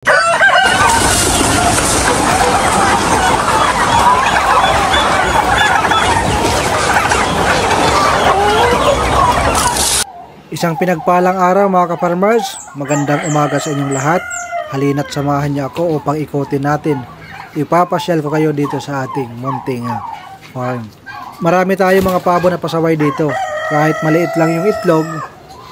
Isang pinagpalang araw mga ka-farmers, magandang umaga sa inyong lahat. Halina't samahan niyo ako upang ikutin natin. Ipapasyal ko kayo dito sa ating munting farm. Marami tayo mga pabo na pasaway dito. Kahit maliit lang yung itlog,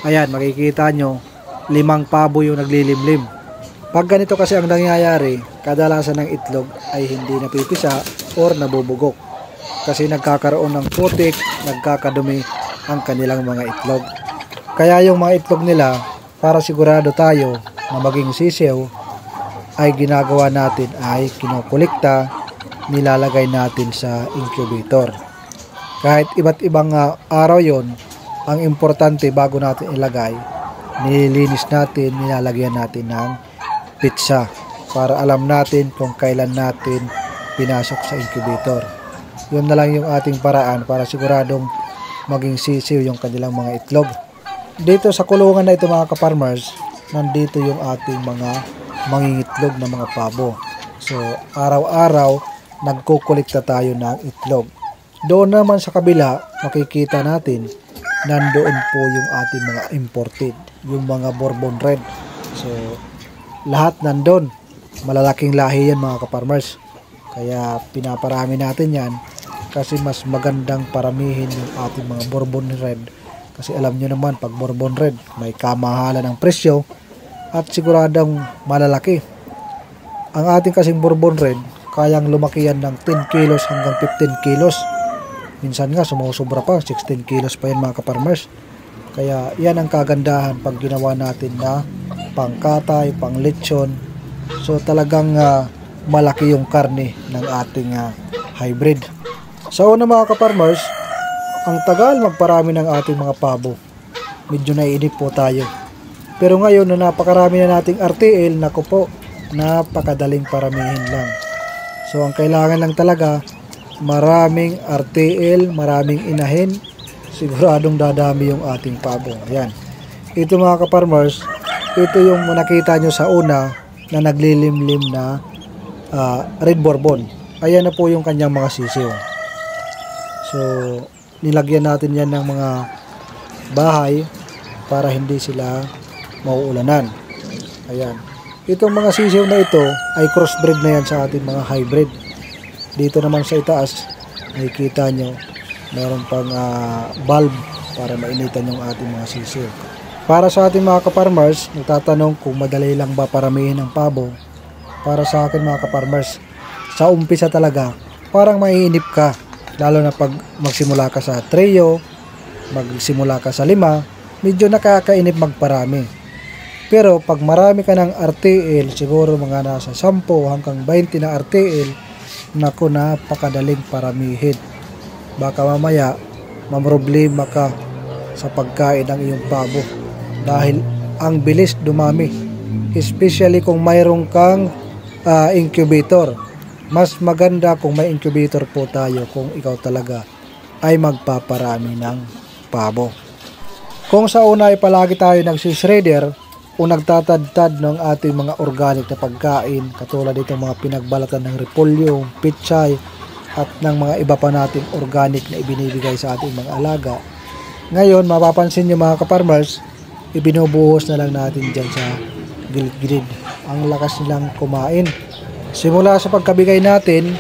ayan makikita nyo, 5 pabo yung naglilimlim. Pag ganito kasi ang nangyayari, kadalasan ng itlog ay hindi napipisa or nabubugok. Kasi nagkakaroon ng putik, nagkakadumi ang kanilang mga itlog. Kaya yung mga itlog nila, para sigurado tayo na maging sisiw, ay ginagawa natin ay kinukulikta, nilalagay natin sa incubator. Kahit iba't ibang araw yon, ang importante bago natin ilagay, nililinis natin, nilalagyan natin ng pitsa para alam natin kung kailan natin pinasok sa incubator. Yun na lang yung ating paraan para siguradong maging sisiw yung kanilang mga itlog. Dito sa kulungan na ito mga ka-farmers, nandito yung ating mga mangingitlog na mga pabo. So araw-araw nagkukulikta tayo ng itlog. Doon naman sa kabila, makikita natin nandoon po yung ating mga imported, yung mga Bourbon Red. So lahat nandun, malalaking lahi yan mga ka-farmers. Kaya pinaparami natin yan kasi mas magandang paramihin yung ating mga Bourbon Red. Kasi alam nyo naman, pag Bourbon Red, may kamahalan ng presyo at siguradong malalaki. Ang ating kasing Bourbon Red, kayang lumaki yan ng 10 kilos hanggang 15 kilos. Minsan nga, sumusobra pa, 16 kilos pa yan mga ka-farmers. Kaya yan ang kagandahan pag ginawa natin na pangkatay, pang lechon. So talagang malaki yung karne ng ating hybrid. So una mga ka-farmers, ang tagal magparami ng ating mga pabo. Medyo naiinip po tayo. Pero ngayon na napakarami na nating RTL, naku po, napakadaling paramihin lang. So ang kailangan lang talaga, maraming RTL, maraming inahin, siguradong dadami yung ating pabo. Ayan. Ito mga ka-farmers, ito yung nakita nyo sa una na naglilimlim na Red Bourbon. Ayan na po yung kanyang mga sisiw. So nilagyan natin yan ng mga bahay para hindi sila mauulanan. Ayan. Itong mga sisiw na ito ay crossbreed na yan sa ating mga hybrid. Dito naman sa itaas, nakikita nyo, meron pang bulb para mainitan yung ating mga sisiw. Para sa ating mga ka-farmers, nagtatanong kung madali lang ba paramihin ang pabo. Para sa akin mga ka-farmers, sa umpisa talaga, parang maiinip ka. Lalo na pag magsimula ka sa trio, magsimula ka sa 5, medyo nakakainip magparami. Pero pag marami ka ng RTL, siguro mga nasa 10 hanggang 20 na RTL, naku, napakadaling paramihin. Baka mamaya, mamroblema ka sa pagkain ng iyong pabo. Dahil ang bilis dumami. Especially kung mayroon kang incubator. Mas maganda kung may incubator po tayo kung ikaw talaga ay magpaparami ng pabo. Kung sa una ay palagi tayo nagsishredder o nagtatadtad ng ating mga organic na pagkain katulad itong mga pinagbalatan ng repolyo, pichay at ng mga iba pa nating organic na ibinibigay sa ating mga alaga, ngayon mapapansin nyo mga ka-farmers, ibinubuhos na lang natin dyan sa gilid-gilid. Ang lakas nilang kumain. Simula sa pagkabigay natin,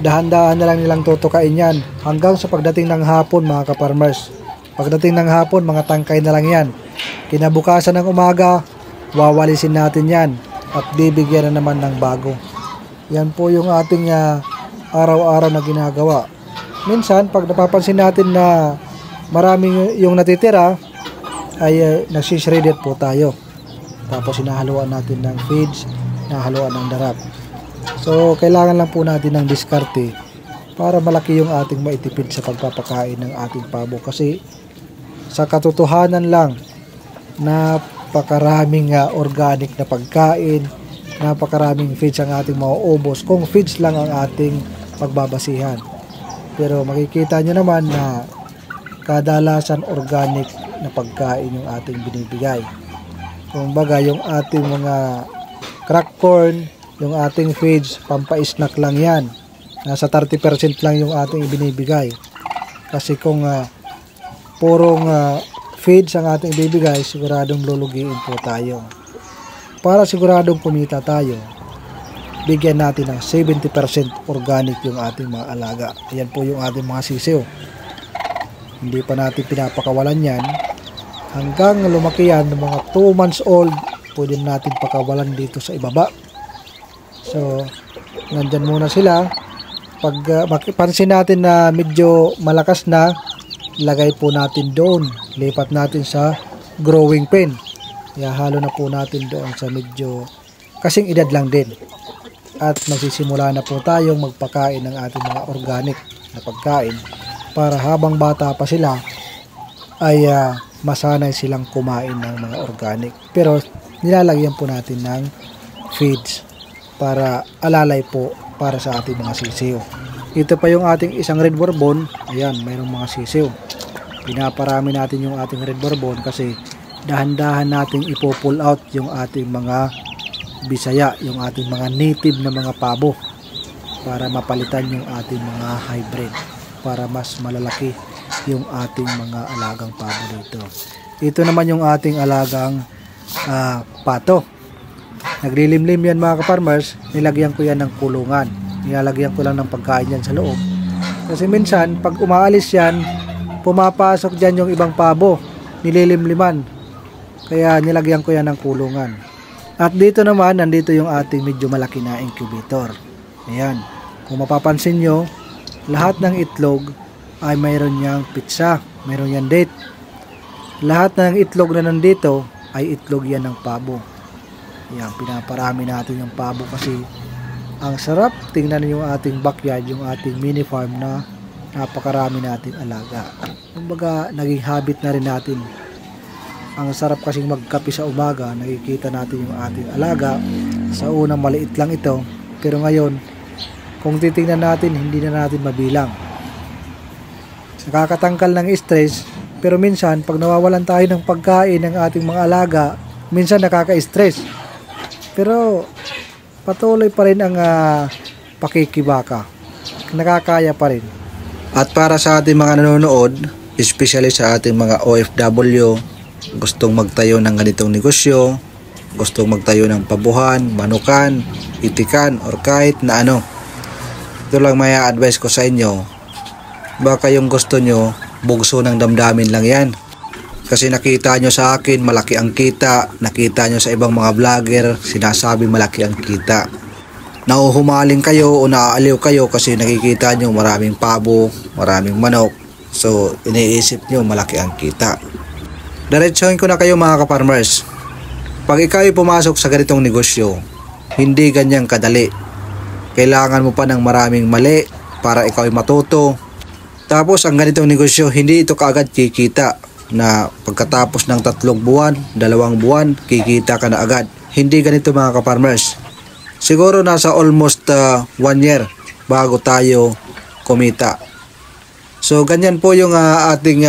dahan-dahan na lang nilang tutukain yan hanggang sa pagdating ng hapon mga ka-farmers. Pagdating ng hapon, mga tangkay na lang yan. Kinabukasan ng umaga, wawalisin natin yan at bibigyan na naman ng bago. Yan po yung ating araw-araw na ginagawa. Minsan, pag napapansin natin na maraming yung natitira, ay nagsishredded po tayo. Tapos hinahaluan natin ng feeds, hinahaluan ng darap. So kailangan lang po natin ng diskarte para malaki yung ating maitipid sa pagpapakain ng ating pabo. Kasi sa katotohanan lang, napakaraming organic na pagkain, napakaraming feeds ang ating mauubos kung feeds lang ang ating pagbabasihan. Pero makikita nyo naman na kadalasan organic na pagkain yung ating binibigay. Kung baga yung ating mga crack corn, yung ating feeds, pampa-snack lang yan. Nasa 30% lang yung ating ibinibigay. Kasi kung purong feeds ang ating ibibigay, siguradong lulugiin po tayo. Para siguradong kumita tayo, bigyan natin ng 70% organic yung ating mga alaga. Ayan po yung ating mga sisiw. Hindi pa natin pinapakawalan yan. Hanggang lumaki yan, ng mga 2 months old, pwede natin pakawalan dito sa ibaba. So, nandyan muna sila. Pag makipansin natin na medyo malakas na, lagay po natin doon. Lipat natin sa growing pen. Ihahalo na po natin doon sa medyo kasing edad lang din. At magsisimula na po tayong magpakain ng ating mga organic na pagkain para habang bata pa sila ay masanay silang kumain ng mga organic. Pero nilalagyan po natin ng feeds para alalay po para sa ating mga sisiw. Ito pa yung ating isang red bourbon. Ayan, mayroong mga sisiw. Pinaparami natin yung ating red bourbon kasi dahan-dahan nating ipo-pull out yung ating mga Bisaya, yung ating mga native na mga pabo para mapalitan yung ating mga hybrid para mas malalaki yung ating mga alagang pabo dito. Ito naman yung ating alagang pato. Naglilimlim yan mga ka-farmers. Nilagyan ko yan ng kulungan. Nilalagyan ko lang ng pagkain yan sa loob. Kasi minsan pag umaalis yan, pumapasok dyan yung ibang pabo. Nililimliman. Kaya nilagyan ko yan ng kulungan. At dito naman, nandito yung ating medyo malaki na incubator. Ayan. Kung mapapansin nyo, lahat ng itlog ay mayroon niyang pizza. Mayroon yan date. Lahat ng itlog na nandito ay itlog yan ng pabo. Ayan, pinaparami natin yung pabo kasi ang sarap tingnan yung ating backyard, yung ating mini farm na napakarami natin alaga. Kumbaga, naging habit na rin natin. Ang sarap kasing magkape sa umaga, nakikita natin yung ating alaga. Sa unang maliit lang ito, pero ngayon, kung titingnan natin, hindi na natin mabilang. Nakakatangkal ng stress, pero minsan, pag nawawalan tayo ng pagkain ng ating mga alaga, minsan nakaka-stress. Pero, patuloy pa rin ang pakikibaka. Nakakaya pa rin. At para sa ating mga nanonood, especially sa ating mga OFW, gustong magtayo ng ganitong negosyo, gustong magtayo ng pabuhan, manukan, itikan, or kahit na ano, ito lang may advice ko sa inyo. Baka yung gusto nyo, bugso ng damdamin lang yan. Kasi nakita nyo sa akin, malaki ang kita. Nakita nyo sa ibang mga vlogger, sinasabi malaki ang kita. Nauhumaling kayo o naaaliw kayo kasi nakikita nyo maraming pabo, maraming manok. So, iniisip nyo malaki ang kita. Diretsuhin ko na kayo mga ka-farmers. Pag ikaw ay pumasok sa ganitong negosyo, hindi ganyang kadali. Kailangan mo pa ng maraming mali para ikaw ay matuto. Tapos ang ganitong negosyo, hindi ito kaagad kikita na pagkatapos ng 3 buwan, 2 buwan, kikita ka na agad. Hindi ganito mga ka-farmers. Siguro nasa almost 1 year bago tayo kumita. So ganyan po yung ating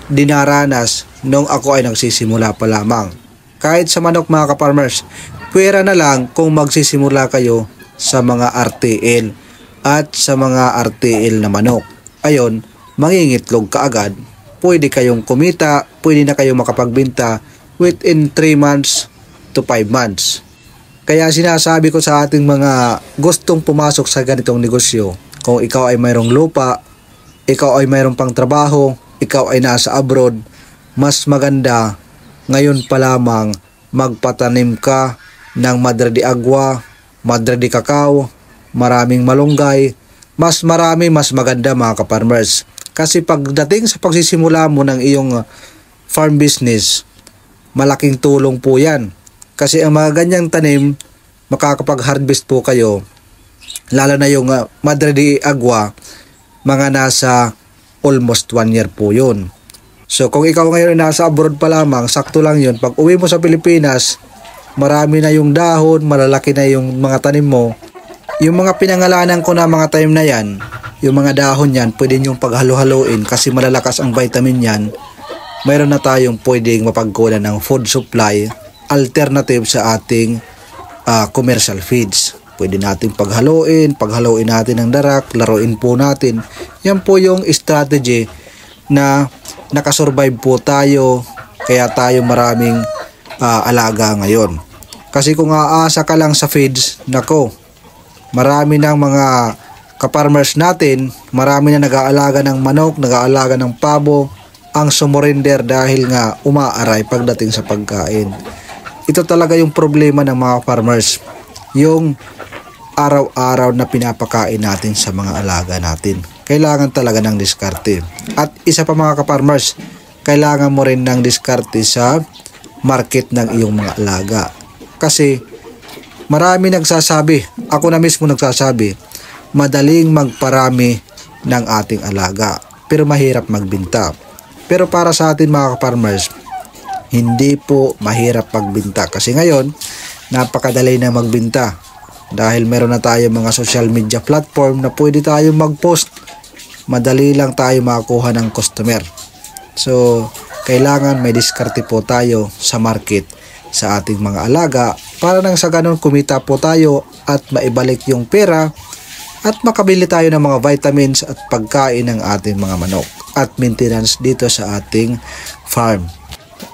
dinaranas nung ako ay nagsisimula pa lamang. Kahit sa manok mga ka-farmers, pwera na lang kung magsisimula kayo sa mga RTL at sa mga RTL na manok. Ayon, mangingitlog ka agad, pwede kayong kumita, pwede na kayong makapagbenta within 3 months to 5 months. Kaya sinasabi ko sa ating mga gustong pumasok sa ganitong negosyo, kung ikaw ay mayroong lupa, ikaw ay mayroong pang trabaho, ikaw ay nasa abroad, mas maganda ngayon pa lamang magpatanim ka ng madre de agua, madre de cacao, maraming malunggay, mas marami, mas maganda mga ka-farmers. Kasi pagdating sa pagsisimula mo ng iyong farm business, malaking tulong po yan. Kasi ang mga ganyang tanim, makakapag-harvest po kayo, lalo na yung madre de agua, mga nasa almost 1 year po yun. So kung ikaw ngayon nasa abroad pa lamang, sakto lang yun. Pag uwi mo sa Pilipinas, marami na yung dahon, malalaki na yung mga tanim mo. Yung mga pinangalanan ko na mga tanim na yan, yung mga dahon yan, pwede nyong paghalo-haloin kasi malalakas ang vitamin yan. Mayroon na tayong pwedeng mapagkunan ng food supply alternative sa ating commercial feeds. Pwede natin paghaluin natin ng darak, laruin po natin. Yan po yung strategy na nakasurvive po tayo, kaya tayo maraming alaga ngayon. Kasi kung aasa ka lang sa feeds, nako, marami ng mga kaparmers natin, marami na nag-aalaga ng manok, nag-aalaga ng pabo, ang sumurrender dahil nga umaaray pagdating sa pagkain. Ito talaga yung problema ng mga farmers, yung araw-araw na pinapakain natin sa mga alaga natin. Kailangan talaga ng diskarte. At isa pa mga kaparmers, kailangan mo rin ng diskarte sa market ng iyong mga alaga. Kasi marami nagsasabi, ako na mismo nagsasabi, madaling magparami ng ating alaga, pero mahirap magbenta. Pero para sa atin mga kaparmers, hindi po mahirap magbenta. Kasi ngayon, napakadali na magbenta. Dahil meron na tayo mga social media platform na pwede tayo mag-post. Madali lang tayo makakuha ng customer. So, kailangan may diskarte po tayo sa market sa ating mga alaga para nang sa ganun kumita po tayo at maibalik yung pera at makabili tayo ng mga vitamins at pagkain ng ating mga manok at maintenance dito sa ating farm.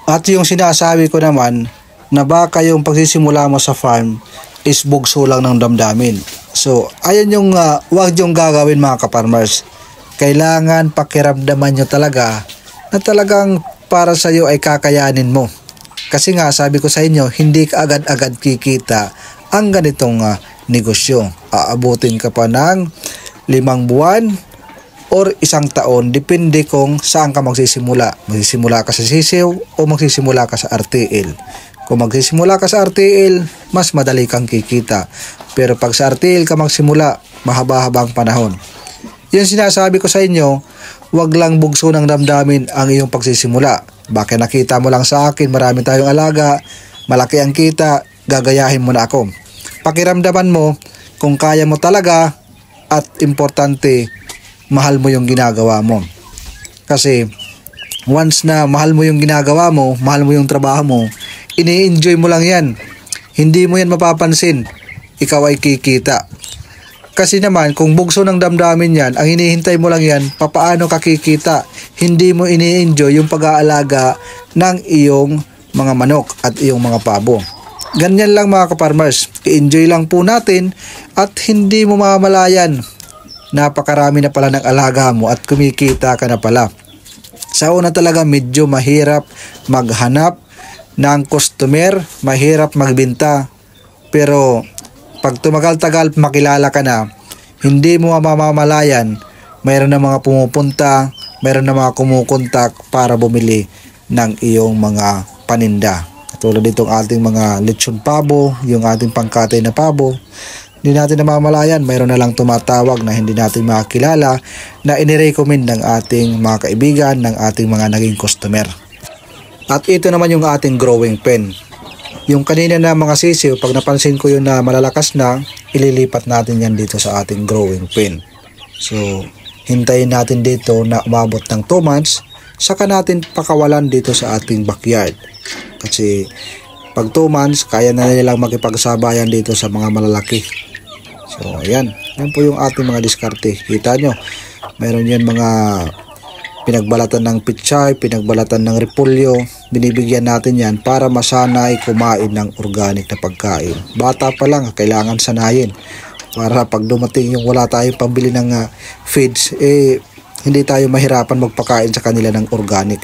At yung sinasabi ko naman na baka yung pagsisimula mo sa farm is bugso lang ng damdamin. So, ayan yung wag yung gagawin mga kaparmers. Kailangan pakiramdaman nyo talaga na talagang para sa iyo ay kakayanin mo. Kasi nga sabi ko sa inyo, hindi ka agad-agad kikita ang ganitong negosyo. Aabutin ka pa ng 5 buwan or 1 taon, depende kung saan ka magsisimula. Magsisimula ka sa sisiw o magsisimula ka sa RTL. Kung magsisimula ka sa RTL, mas madali kang kikita. Pero pag sa RTL ka magsimula, mahaba-habang panahon. Yung sinasabi ko sa inyo, wag lang bugso ng damdamin ang iyong pagsisimula. Baka nakita mo lang sa akin, marami tayong alaga, malaki ang kita, gagayahin mo na ako. Pakiramdaman mo kung kaya mo talaga at importante, mahal mo yung ginagawa mo. Kasi once na mahal mo yung ginagawa mo, mahal mo yung trabaho mo, ini-enjoy mo lang yan. Hindi mo yan mapapansin. Ikaw ay kikita. Kasi naman, kung bugso ng damdamin yan, ang hinihintay mo lang yan, papaano ka kikita. Hindi mo ini-enjoy yung pag-aalaga ng iyong mga manok at iyong mga pabo. Ganyan lang mga kaparmers. I-enjoy lang po natin at hindi mo mamalayan. Napakarami na pala ng alaga mo at kumikita ka na pala. Sa una talaga medyo mahirap maghanap ng customer, mahirap magbenta, pero pag tumagal-tagal makilala ka na, hindi mo mamamalayan, mayroon na mga pumupunta, mayroon na mga kumukontak para bumili ng iyong mga paninda. Tulad ditong ating mga lechon pabo, yung ating pangkatay na pabo, hindi natin namamalayan, mayroon na lang tumatawag na hindi natin makakilala na inirecommend ng ating mga kaibigan, ng ating mga naging customer. At ito naman yung ating growing pen. Yung kanina na mga sisiw, pag napansin ko yun na malalakas na, ililipat natin yan dito sa ating growing pen. So, hintayin natin dito na umabot ng 2 months, saka natin pakawalan dito sa ating backyard. Kasi pag 2 months, kaya na nilang makipagsabayan dito sa mga malalaki. So, ayan. Yan po yung ating mga diskarte. Kita nyo, meron yan mga pinagbalatan ng pichay, pinagbalatan ng repolyo, binibigyan natin yan para masanay kumain ng organic na pagkain. Bata pa lang, kailangan sanayin para pag dumating yung wala tayong pambili ng feeds, hindi tayo mahirapan magpakain sa kanila ng organic.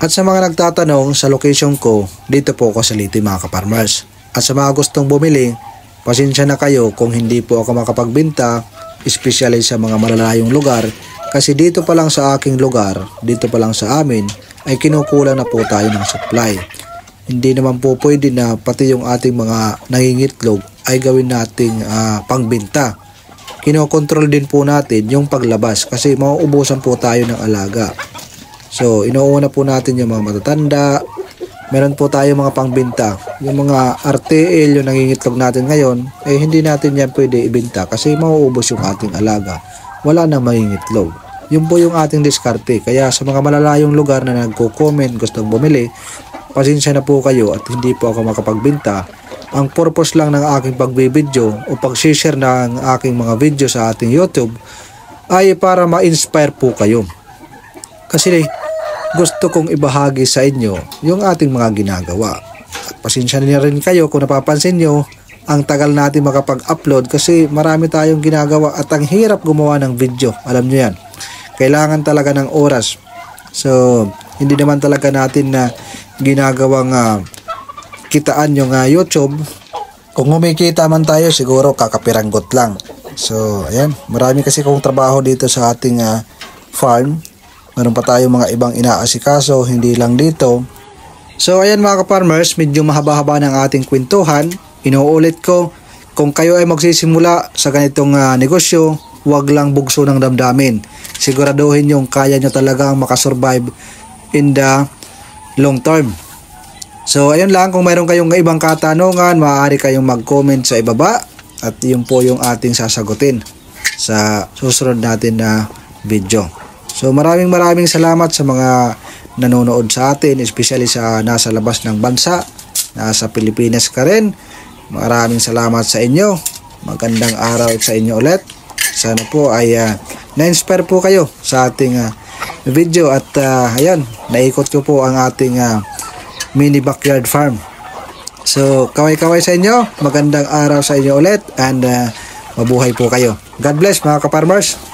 At sa mga nagtatanong, sa location ko, dito po ako sa Leyte mga kaparmers. At sa mga gustong bumili, pasensya na kayo kung hindi po ako makapagbenta, especially sa mga malalayong lugar. Kasi dito pa lang sa aking lugar, dito pa lang sa amin, ay kinukulang na po tayo ng supply. Hindi naman po pwede na pati yung ating mga nangingitlog ay gawin nating pangbenta. Kinokontrol din po natin yung paglabas kasi mauubusan po tayo ng alaga. So, inuuna po natin yung mga matatanda. Meron po tayo mga pangbenta. Yung mga RTL, yung nangingitlog natin ngayon, hindi natin yan pwede ibenta kasi mauubos yung ating alaga. Wala nang mangingitlog. Yun po yung ating diskarte. Kaya sa mga malalayong lugar na nagko-comment, gustong bumili, pasensya na po kayo at hindi po ako makapagbenta Ang purpose lang ng aking pagbibideo o pag-share ng aking mga video sa ating YouTube ay para ma-inspire po kayo. Kasi gusto kong ibahagi sa inyo yung ating mga ginagawa. At pasensya na rin kayo kung napapansin nyo, ang tagal natin makapag-upload kasi marami tayong ginagawa at ang hirap gumawa ng video. Alam nyo yan. Kailangan talaga ng oras. So, hindi naman talaga natin na ginagawang kitaan yung YouTube. Kung kumikita man tayo, siguro kakapiranggot lang. So, ayan. Marami kasi kong trabaho dito sa ating farm. Meron pa tayo mga ibang inaasikaso, hindi lang dito. So, ayan mga ka-farmers, medyo mahaba-haba ng ating kwentuhan. Inuulit ko, kung kayo ay magsisimula sa ganitong negosyo, huwag lang bugso ng damdamin. Siguraduhin yung kaya nyo talagang makasurvive in the long term. So, ayun lang. Kung mayroon kayong ibang katanungan, maaari kayong mag-comment sa ibaba. At yun po yung ating sasagutin sa susunod natin na video. So, maraming salamat sa mga nanonood sa atin, especially sa nasa labas ng bansa, nasa Pilipinas ka rin. Maraming salamat sa inyo. Magandang araw sa inyo ulit. Sana po ay na-inspire po kayo sa ating video. At ayan, naikot ko po ang ating mini backyard farm. So, kaway-kaway sa inyo. Magandang araw sa inyo ulit. And mabuhay po kayo. God bless mga ka-farmers.